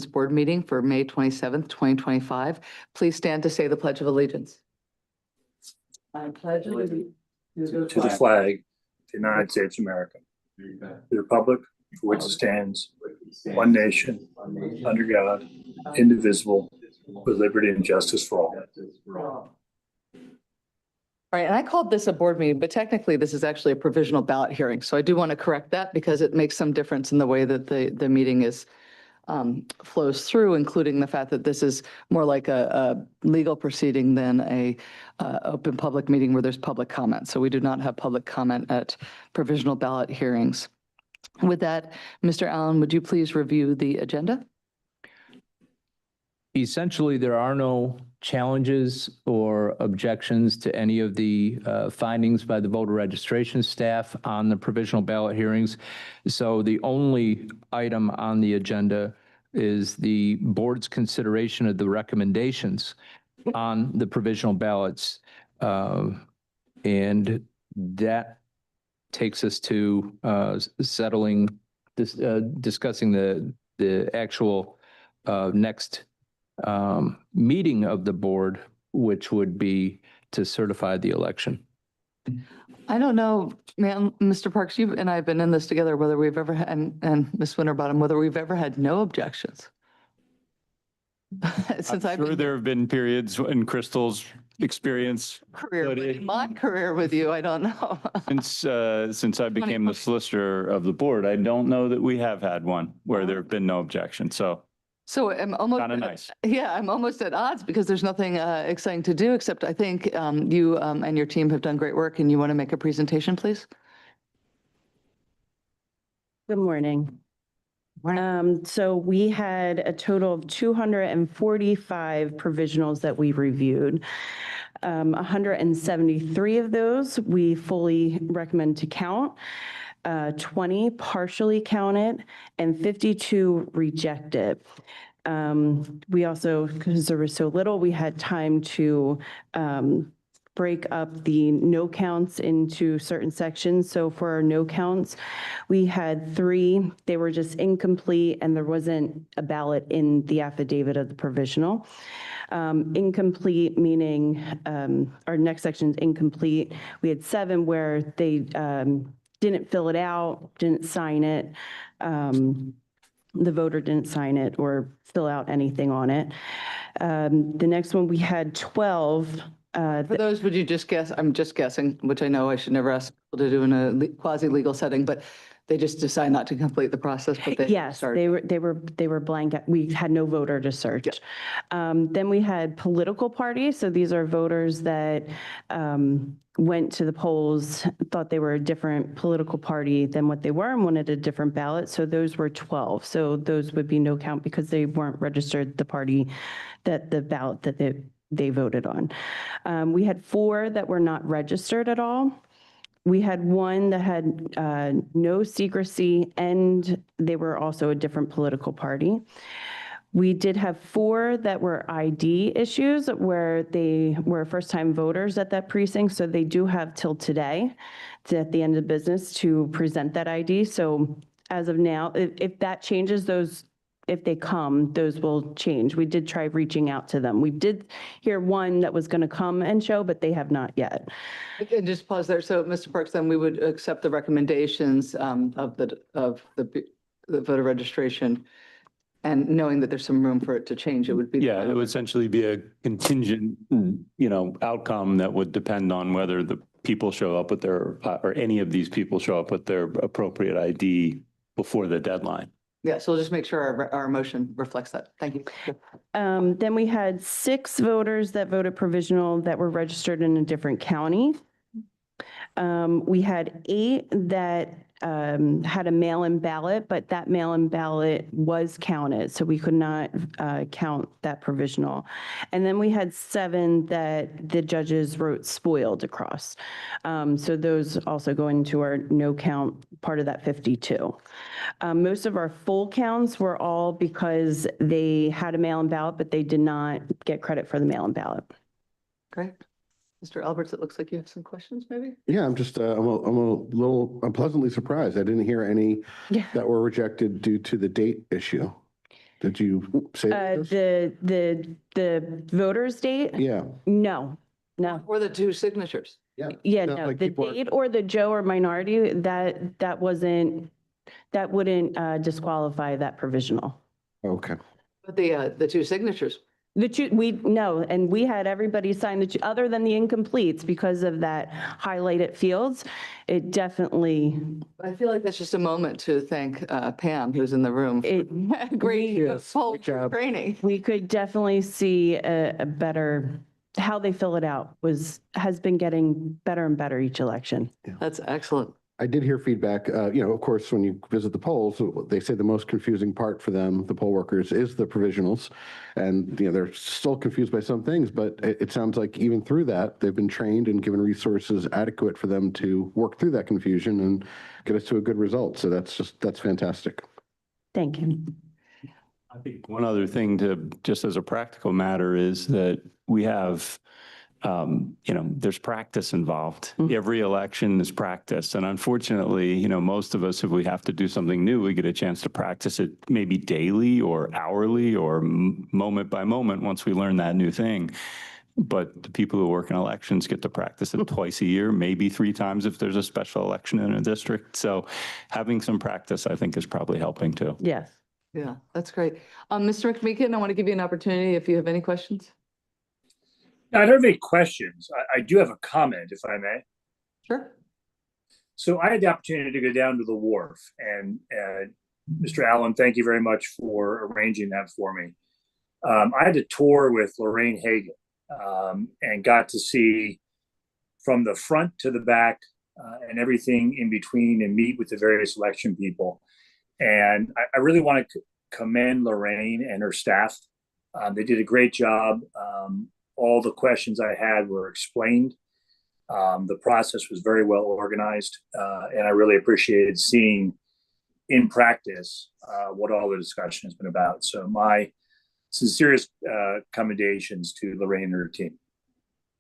Board meeting for May 27th, 2025. Please stand to say the Pledge of Allegiance. I pledge allegiance to the flag of the United States of America, the republic for which it stands, one nation, under God, indivisible, with liberty and justice for all. All right, and I called this a board meeting, but technically this is actually a provisional ballot hearing. So I do want to correct that because it makes some difference in the way that the meeting is flows through, including the fact that this is more like a legal proceeding than a open public meeting where there's public comment. So we do not have public comment at provisional ballot hearings. With that, Mr. Allen, would you please review the agenda? Essentially, there are no challenges or objections to any of the findings by the voter registration staff on the provisional ballot hearings. So the only item on the agenda is the board's consideration of the recommendations on the provisional ballots. And that takes us to settling this, discussing the actual next meeting of the board, which would be to certify the election. I don't know, man, Mr. Parks, you and I have been in this together, whether we've ever had, and Ms. Winterbottom, whether we've ever had no objections. Since I'm sure there have been periods in Crystal's experience. Career, but in my career with you, I don't know. Since I became the solicitor of the board, I don't know that we have had one where there have been no objections. So I'm almost kind of nice. Yeah, I'm almost at odds because there's nothing exciting to do, except I think you and your team have done great work, and you want to make a presentation, please? Good morning. So we had a total of 245 provisionals that we reviewed. 173 of those we fully recommend to count. 20 partially counted, and 52 rejected. We also, because there was so little, we had time to break up the no counts into certain sections. So for our no counts, we had 3. They were just incomplete, and there wasn't a ballot in the affidavit of the provisional. Incomplete meaning our next section is incomplete. We had 7 where they didn't fill it out, didn't sign it. The voter didn't sign it or fill out anything on it. The next one, we had 12. For those, would you just guess? I'm just guessing, which I know I should never ask people to do in a quasi-legal setting, but they just decide not to complete the process, but they yes, started. they were blank. We had no voter to search. Yeah. Then we had political parties. So these are voters that went to the polls, thought they were a different political party than what they were, and wanted a different ballot. So those were 12. So those would be no count because they weren't registered the party that the ballot that they voted on. We had 4 that were not registered at all. We had 1 that had no secrecy, and they were also a different political party. We did have 4 that were ID issues where they were first-time voters at that precinct. So they do have till today, at the end of business, to present that ID. So as of now, if that changes, those, if they come, those will change. We did try reaching out to them. We did hear 1 that was going to come and show, but they have not yet. And just pause there. So, Mr. Parks, then we would accept the recommendations of the voter registration, and knowing that there's some room for it to change, it would be. Yeah, it would essentially be a contingent, outcome that would depend on whether the people show up with their, or any of these people show up with their appropriate ID before the deadline. Yeah, so we'll just make sure our motion reflects that. Thank you. Then we had 6 voters that voted provisional that were registered in a different county. We had 8 that had a mail-in ballot, but that mail-in ballot was counted, so we could not count that provisional. And then we had 7 that the judges wrote spoiled across. So those also go into our no count part of that 52. Most of our full counts were all because they had a mail-in ballot, but they did not get credit for the mail-in ballot. Great. Mr. Alberts, it looks like you have some questions, maybe? Yeah, I'm just, I'm pleasantly surprised. I didn't hear any that were rejected due to the date issue. Did you say? this? The voter's date? Yeah. No, no. Or the two signatures. Yeah. Yeah, Sounds no, like the people are- date or the Joe or minority, that wouldn't disqualify that provisional. Okay. But the two signatures. No, and we had everybody sign other than the incompletes because of that highlighted fields. It definitely, I feel like that's just a moment to thank Pam, who's in the room. Great Yes, full good job. training. we could definitely see a better, how they fill it out has been getting better and better each election. That's excellent. I did hear feedback, of course, when you visit the polls, they say the most confusing part for them, the poll workers, is the provisionals. And, they're still confused by some things, but it sounds like even through that, they've been trained and given resources adequate for them to work through that confusion and get us to a good result. So that's fantastic. Thank you. I think one other thing just as a practical matter is that we have, there's practice involved. Every election is practice. And unfortunately, most of us, if we have to do something new, we get a chance to practice it maybe daily or hourly or moment by moment once we learn that new thing. But the people who work in elections get to practice it twice a year, maybe 3 times if there's a special election in a district. So having some practice, I think, is probably helping too. Yes. Yeah, that's great. Mr. McMeekin, I want to give you an opportunity if you have any questions. I don't have any questions. I do have a comment, if I may. Sure. So I had the opportunity to go down to the wharf, and Mr. Allen, thank you very much for arranging that for me. I had a tour with Lorraine Hagan and got to see from the front to the back and everything in between and meet with the various election people. And I really want to commend Lorraine and her staff. They did a great job. All the questions I had were explained. The process was very well organized, and I really appreciated seeing in practice what all the discussion has been about. So my sincerest commendations to Lorraine and her team.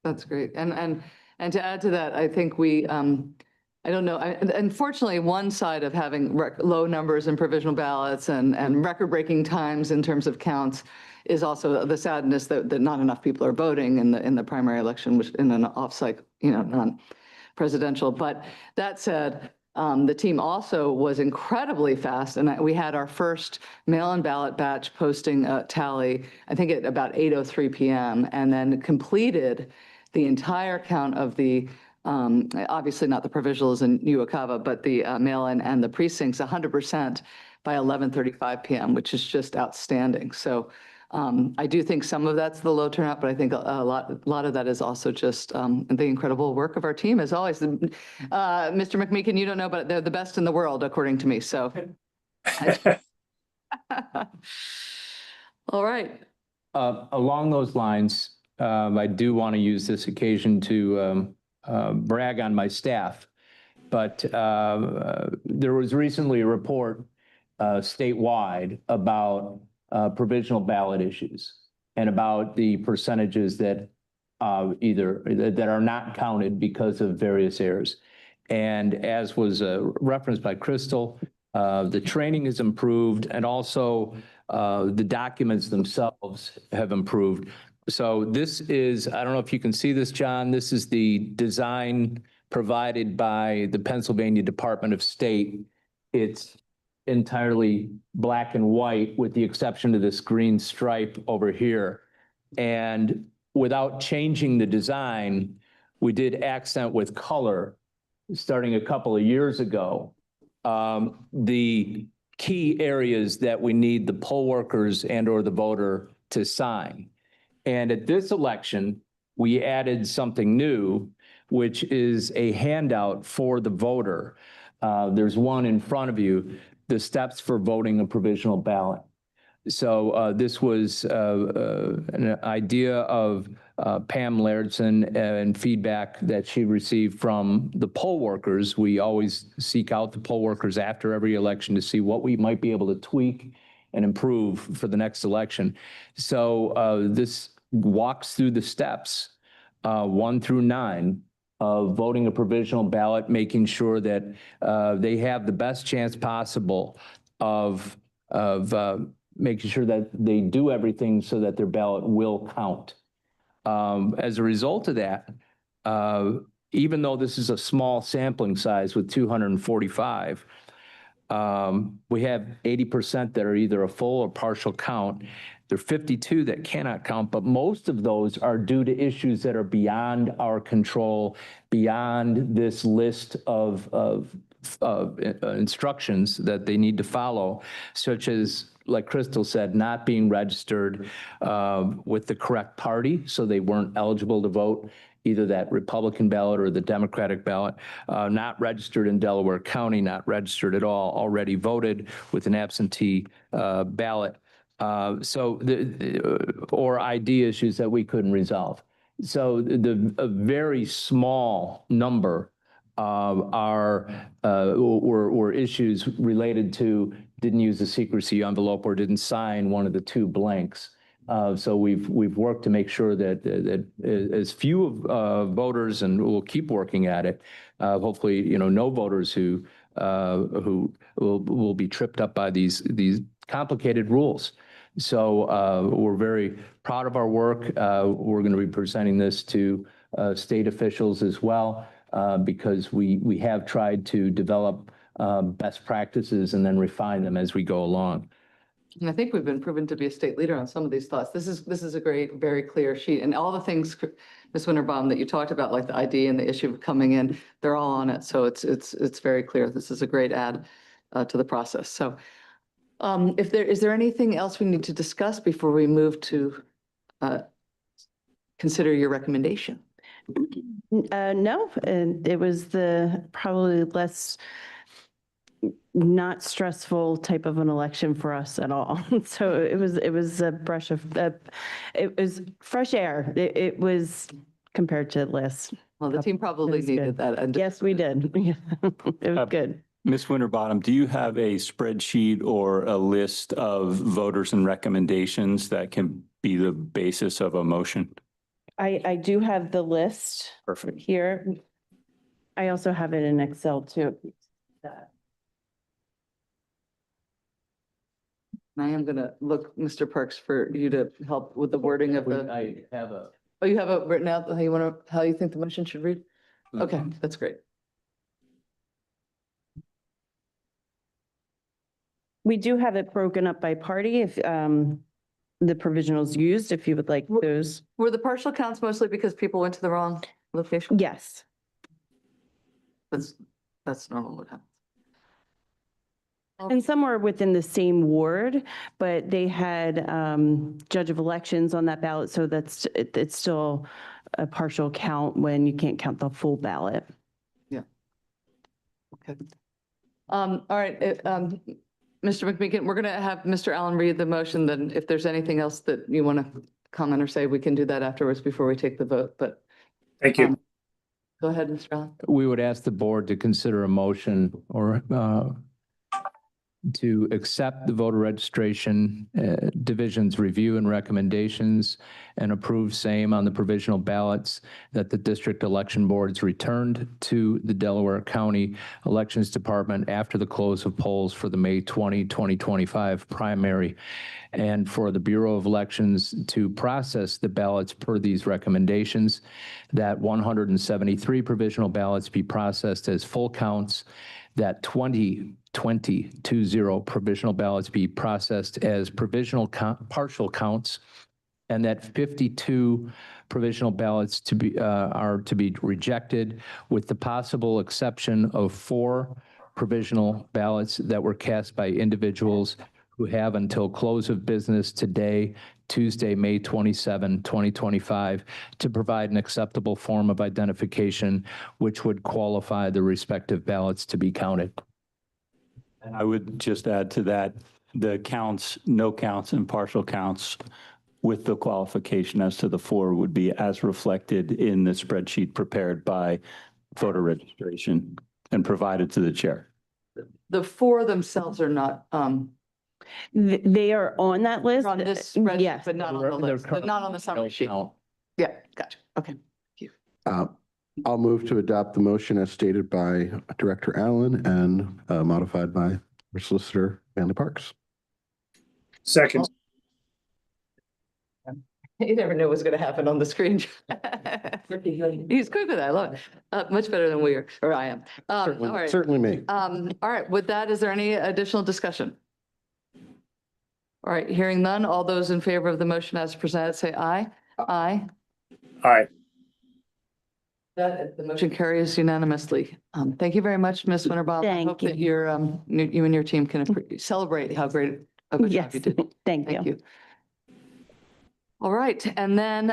That's great. And to add to that, I think I don't know, unfortunately, one side of having low numbers in provisional ballots and record-breaking times in terms of counts is also the sadness that not enough people are voting in the primary election, which in an off-cycle, non-presidential. But that said, the team also was incredibly fast, and we had our first mail-in ballot batch posting tally, I think at about 8:03 p.m., and then completed the entire count of the obviously not the provisionals in Uwakava, but the mail-in and the precincts 100% by 11:35 p.m., which is just outstanding. So I do think some of that's the low turnout, but I think a lot of that is also just the incredible work of our team, as always. Mr. McMeekin, you don't know, but they're the best in the world, according to me. So, all right. Along those lines, I do want to use this occasion to brag on my staff, but there was recently a report statewide about provisional ballot issues and about the percentages that that are not counted because of various errors. And as was referenced by Crystal, the training has improved, and also the documents themselves have improved. So this is, I don't know if you can see this, John, this is the design provided by the Pennsylvania Department of State. It's entirely black and white with the exception of this green stripe over here. And without changing the design, we did accent with color starting a couple of years ago. The key areas that we need the poll workers and or the voter to sign. And at this election, we added something new, which is a handout for the voter. There's one in front of you, the steps for voting a provisional ballot. So this was an idea of Pam Lairdson and feedback that she received from the poll workers. We always seek out the poll workers after every election to see what we might be able to tweak and improve for the next election. So this walks through the steps 1 through 9 of voting a provisional ballot, making sure that they have the best chance possible of making sure that they do everything so that their ballot will count. As a result of that, even though this is a small sampling size with 245, we have 80% that are either a full or partial count. There are 52 that cannot count, but most of those are due to issues that are beyond our control, beyond this list of instructions that they need to follow, such as, like Crystal said, not being registered with the correct party, so they weren't eligible to vote, either that Republican ballot or the Democratic ballot, not registered in Delaware County, not registered at all, already voted with an absentee ballot. Or ID issues that we couldn't resolve. So a very small number were issues related to didn't use the secrecy envelope or didn't sign one of the two blanks. So we've worked to make sure that as few voters, and we'll keep working at it. Hopefully, no voters who will be tripped up by these complicated rules. So we're very proud of our work. We're going to be presenting this to state officials as well, because we have tried to develop best practices and then refine them as we go along. And I think we've been proven to be a state leader on some of these thoughts. This is a great, very clear sheet. And all the things, Ms. Winterbaum, that you talked about, like the ID and the issue of coming in, they're all on it. So it's very clear. This is a great add to the process. So is there anything else we need to discuss before we move to consider your recommendation? No, and it was probably less not stressful type of an election for us at all. So it was a breath of, it was fresh air. It was compared to last. Well, the team probably needed that. And Yes, we did. It was good. Ms. Winterbottom, do you have a spreadsheet or a list of voters and recommendations that can be the basis of a motion? I do have the list. Perfect. Here. I also have it in Excel too. I am going to look, Mr. Parks, for you to help with the wording of the. I have a. Oh, you have it written out how you think the motion should read? Okay, that's great. We do have it broken up by party if the provisionals used, if you would like those. Were the partial counts mostly because people went to the wrong location? Yes. That's normal what happens. And some were within the same ward, but they had judge of elections on that ballot. So it's still a partial count when you can't count the full ballot. Yeah. Okay. All right. Mr. McMeekin, we're going to have Mr. Allen read the motion. Then if there's anything else that you want to comment or say, we can do that afterwards before we take the vote. But Thank you. Go ahead, Mr. Allen. We would ask the board to consider a motion or to accept the voter registration division's review and recommendations and approve same on the provisional ballots that the district election boards returned to the Delaware County Elections Department after the close of polls for the May 2025 primary, and for the Bureau of Elections to process the ballots per these recommendations, that 173 provisional ballots be processed as full counts, that 20 provisional ballots be processed as provisional partial counts, and that 52 provisional ballots are to be rejected, with the possible exception of 4 provisional ballots that were cast by individuals who have until close of business today, Tuesday, May 27, 2025, to provide an acceptable form of identification which would qualify the respective ballots to be counted. And I would just add to that, the counts, no counts and partial counts with the qualification as to the 4 would be as reflected in the spreadsheet prepared by voter registration and provided to the chair. The 4 themselves are not They are on that list. on this spreadsheet, Yes. but not on the list. They're not on the summary sheet. No. Yeah, gotcha. Okay. I'll move to adopt the motion as stated by Director Allen and modified by our Solicitor Manley Parks. Second, You never know what's going to happen on the screen. He's quick with that. I love it. Much better than we are, or I am. All right. Certainly me. All right. With that, is there any additional discussion? All right. Hearing none, all those in favor of the motion as presented, say aye. Aye. aye. The motion carries unanimously. Thank you very much, Ms. Winterbaum. I Thank hope that you. you and your team can celebrate how great of a job Yes, you did. thank Thank you. you. All right, and then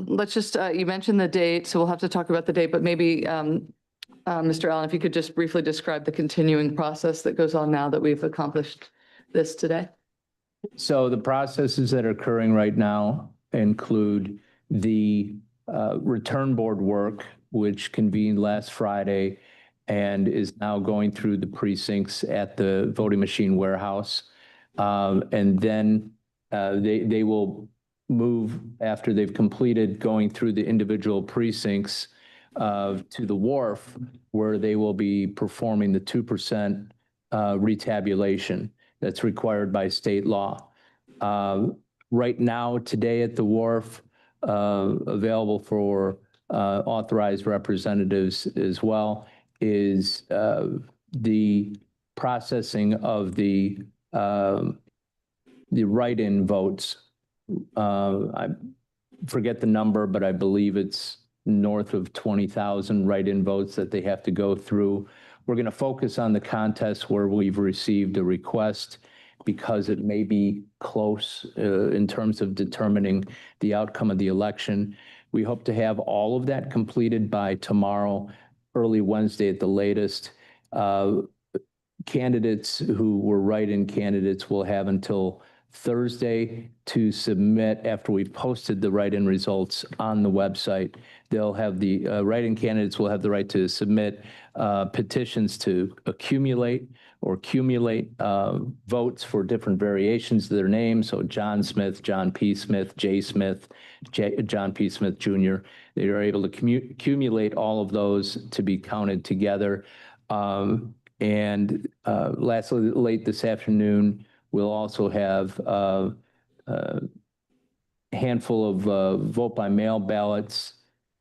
let's just, you mentioned the date, so we'll have to talk about the date, but maybe, Mr. Allen, if you could just briefly describe the continuing process that goes on now that we've accomplished this today. So the processes that are occurring right now include the return board work, which convened last Friday and is now going through the precincts at the voting machine warehouse. And then they will move after they've completed going through the individual precincts to the wharf, where they will be performing the 2% retabulation that's required by state law. Right now, today at the wharf, available for authorized representatives as well, is the processing of the write-in votes. I forget the number, but I believe it's north of 20,000 write-in votes that they have to go through. We're going to focus on the contests where we've received a request because it may be close in terms of determining the outcome of the election. We hope to have all of that completed by tomorrow, early Wednesday at the latest. Candidates who were write-in candidates will have until Thursday to submit after we've posted the write-in results on the website. They'll have the write-in candidates will have the right to submit petitions to accumulate votes for different variations of their names. So John Smith, John P. Smith, J. Smith, John P. Smith Jr. They are able to accumulate all of those to be counted together. And lastly, late this afternoon, we'll also have a handful of vote by mail ballots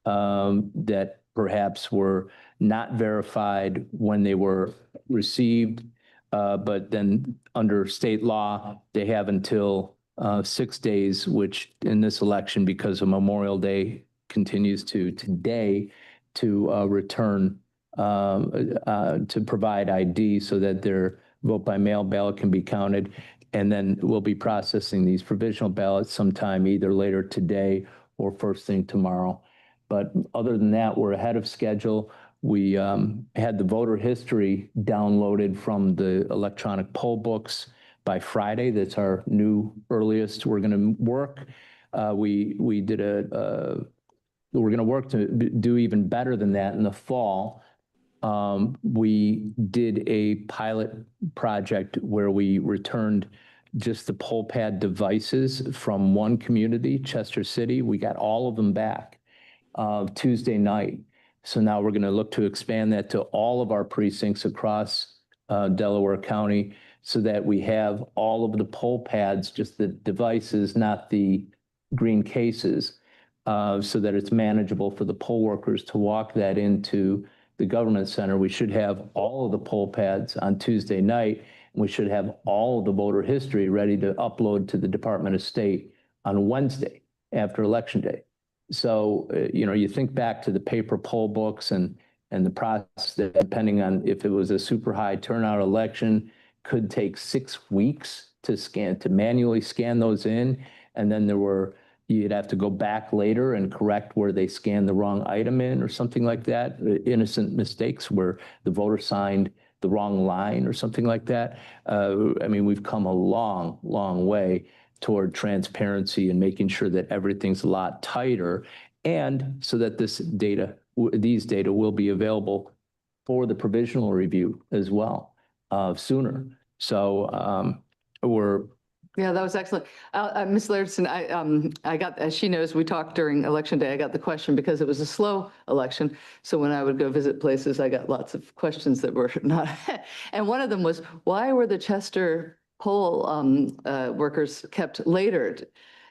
that perhaps were not verified when they were received, but then under state law, they have until 6 days, which in this election, because of Memorial Day, continues to today, to return to provide ID so that their vote by mail ballot can be counted. And then we'll be processing these provisional ballots sometime either later today or first thing tomorrow. But other than that, we're ahead of schedule. We had the voter history downloaded from the electronic poll books by Friday. That's our new earliest we're going to work. We're going to work to do even better than that in the fall. We did a pilot project where we returned just the poll pad devices from one community, Chester City. We got all of them back Tuesday night. So now we're going to look to expand that to all of our precincts across Delaware County so that we have all of the poll pads, just the devices, not the green cases, so that it's manageable for the poll workers to walk that into the government center. We should have all of the poll pads on Tuesday night. And we should have all of the voter history ready to upload to the Department of State on Wednesday after Election Day. So, you think back to the paper poll books and the process that, depending on if it was a super high turnout election, could take 6 weeks to manually scan those in. And then you'd have to go back later and correct where they scanned the wrong item in or something like that. Innocent mistakes where the voter signed the wrong line or something like that. We've come a long, long way toward transparency and making sure that everything's a lot tighter, and so that these data will be available for the provisional review as well sooner. So Yeah, that was excellent. Ms. Lairdson, I got, as she knows, we talked during Election Day. I got the question because it was a slow election. So when I would go visit places, I got lots of questions that were not. And one of them was, why were the Chester poll workers kept later,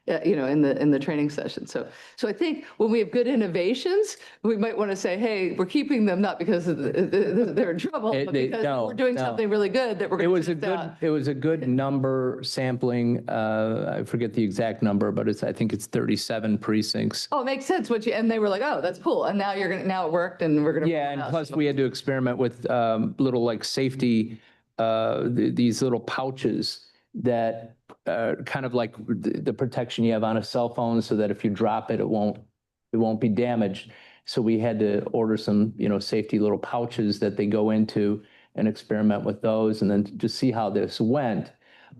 in the training session. So I think when we have good innovations, we might want to say, hey, we're keeping them not because they're in trouble, but because we're doing something really good that we're It going was to a good, it was a good number sampling. I forget the exact number, but I think it's 37 precincts. Oh, it makes sense. And they were like, oh, that's cool. And now now it worked and we're going to. Yeah, and plus we had to experiment with little like safety, these little pouches that kind of like the protection you have on a cell phone so that if you drop it, it won't be damaged. So we had to order some, safety little pouches that they go into and experiment with those and then just see how this went.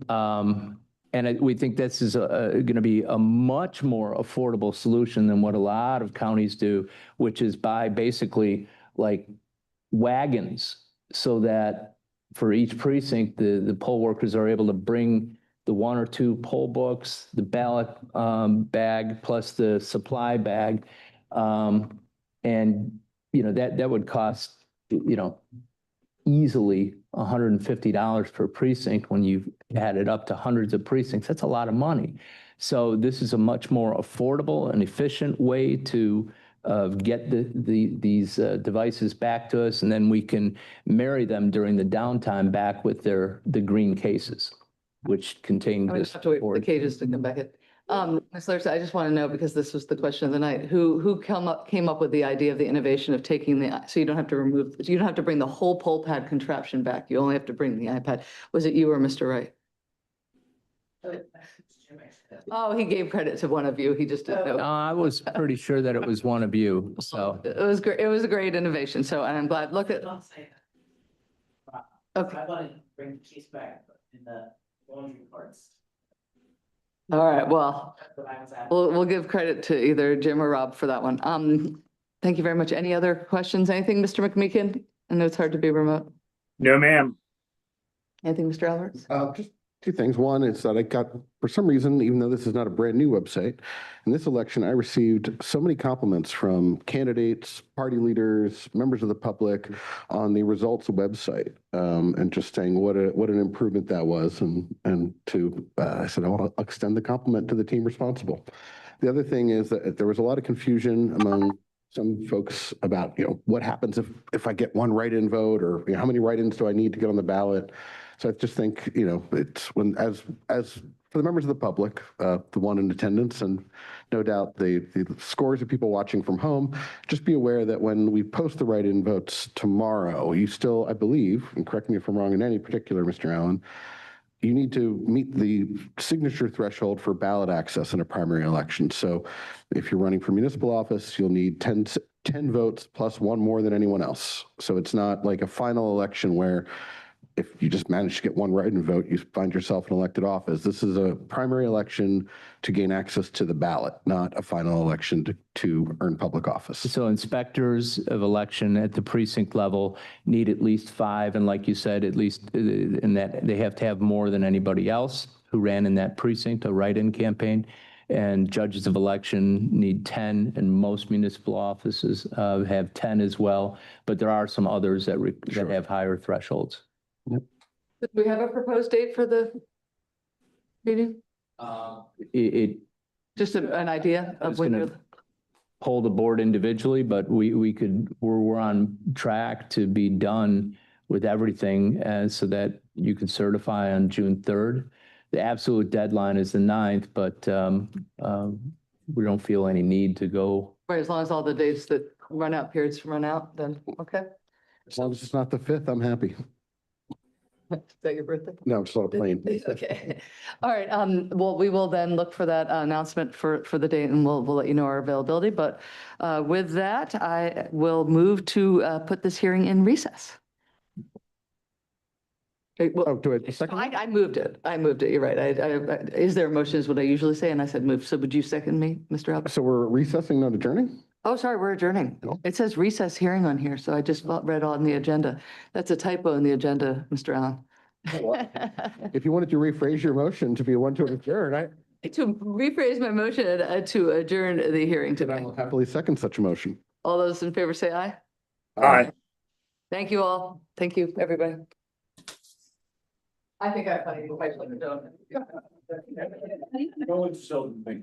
We think this is going to be a much more affordable solution than what a lot of counties do, which is buy basically like wagons so that for each precinct, the poll workers are able to bring the 1 or 2 poll books, the ballot bag, plus the supply bag. That would cost, easily $150 per precinct when you add it up to hundreds of precincts. That's a lot of money. So this is a much more affordable and efficient way to get these devices back to us, and then we can marry them during the downtime back with the green cases, which contain I'm going this. to have to wait for the cages to come back in. Ms. Larson, I just want to know, because this was the question of the night, who came up with the idea of the innovation of taking so you don't have to bring the whole poll pad contraption back. You only have to bring the iPad. Was it you or Mr. Wright? Oh, he gave credit to one of you. He just didn't know. I was pretty sure that it was one of you, so. It was great. It was a great innovation. So, and I'm glad, look at. Okay. I want to bring the keys back in the laundry parts. All right, well, That's what I was at. we'll give credit to either Jim or Rob for that one. Thank you very much. Any other questions? Anything, Mr. McMeekin? I know it's hard to be remote. No, ma'am. Anything, Mr. Alberts? Just 2 things. One is that I got, for some reason, even though this is not a brand new website, in this election, I received so many compliments from candidates, party leaders, members of the public on the results website, and just saying what an improvement that was. And I said, I want to extend the compliment to the team responsible. The other thing is that there was a lot of confusion among some folks about, what happens if I get one write-in vote, or how many write-ins do I need to get on the ballot? So I just think, it's when, as for the members of the public, the one in attendance, and no doubt the scores of people watching from home, just be aware that when we post the write-in votes tomorrow, you still, I believe, and correct me if I'm wrong in any particular, Mr. Allen, you need to meet the signature threshold for ballot access in a primary election. So if you're running for municipal office, you'll need 10 votes plus 1 more than anyone else. So it's not like a final election where if you just manage to get 1 write-in vote, you find yourself in elected office. This is a primary election to gain access to the ballot, not a final election to earn public office. So inspectors of election at the precinct level need at least 5, and like you said, at least in that they have to have more than anybody else who ran in that precinct, a write-in campaign. And judges of election need 10, and most municipal offices have 10 as well. But there are some others that have higher thresholds. Do we have a proposed date for the meeting? Just an idea of when you're. Poll the board individually, but we're on track to be done with everything so that you can certify on June 3rd. The absolute deadline is the 9th, but we don't feel any need to go. Right, as long as all the dates that periods run out, then, okay. As long as it's not the 5th, I'm happy. Is that your birthday? No, it's not a plane. Okay. All right. Well, we will then look for that announcement for the date, and we'll let you know our availability. But with that, I will move to put this hearing in recess. Oh, do I second? I moved it. You're right. Is there a motion is what I usually say, and I said move. So would you second me, Mr. Albert? So we're recessing, not adjourning? Oh, sorry, we're adjourning. No. It says recess hearing on here, so I just read on the agenda. That's a typo in the agenda, Mr. Allen. If you wanted to rephrase your motion to be one to adjourn, To rephrase my motion to adjourn the hearing I today. will happily second such a motion. All those in favor say aye. Aye. Thank you all. Thank you, everybody. I think I'm funny, I don't. No one still think